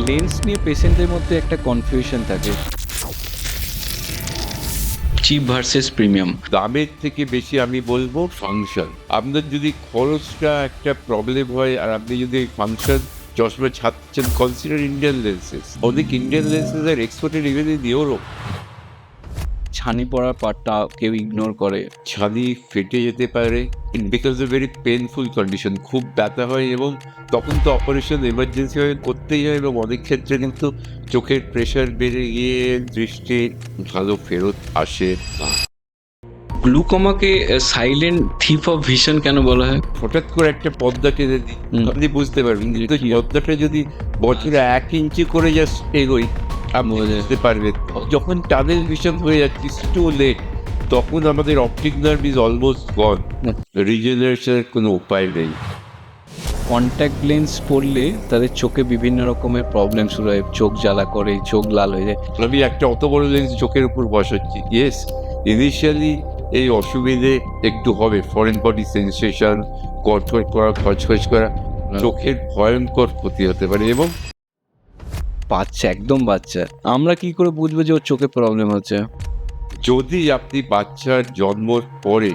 Lens নিয়ে পেশেন্টের মধ্যে একটা কনফিউশন থাকে, চিপ ভার্সেস প্রিমিয়াম। দামের থেকে বেশি আমি বলবো ফাংশন। আপনার যদি খরচটা একটা প্রবলেম হয় আর আপনি যদি ফাংশন চশমা ছাড়ছেন, কনসিডার ইন্ডিয়ান লেন্সেস। অনেক ইন্ডিয়ান লেন্সেস আর এক্সপোর্টের ইভেন ইউরোপ। ছানি পড়ার পার্টটা কেউ ইগনোর করে। ছানি ফেটে যেতে পারে because of very painful condition, খুব ব্যথা হয় এবং তখন তো অপারেশন এমার্জেন্সি হয়ে করতেই হয় এবং অনেক ক্ষেত্রে কিন্তু চোখের প্রেশার বেড়ে গিয়ে দৃষ্টি ভালো ফেরত আসে না। গ্লুকোমাকে সাইলেন্ট থিপ অফ ভিশন কেন বলা হয়? হঠাৎ করে একটা পর্দা টেনে দিই, আপনি বুঝতে পারবেন, কিন্তু পর্দাটা যদি বছরে 1 ইঞ্চি করে জাস্ট এগোই আপনি বুঝতে পারবেন। যখন টানেল ভিশন হয়ে যাচ্ছে টু লেট, তখন আমাদের অপটিক নার্ভ ইজ অলমোস্ট গন, রিজেনারেশনের কোনো উপায় নেই। কন্ট্যাক্ট লেন্স পরলে তাদের চোখে বিভিন্ন রকমের প্রবলেম শুরু হয়, চোখ জ্বালা করে, চোখ লাল হয়ে যায়। আমি একটা অত বড় লেন্স চোখের উপর বসাচ্ছি, ইয়েস ইনিশিয়ালি এই অসুবিধে একটু হবে, ফরেন বডি সেন্সেশন, কটকট করা, খচখচ করা, চোখের ভয়ঙ্কর ক্ষতি হতে পারে। এবং বাচ্চা, একদম বাচ্চা, আমরা কি করে বুঝবো যে ওর চোখে প্রবলেম হচ্ছে? যদি আপনি বাচ্চার জন্মর পরে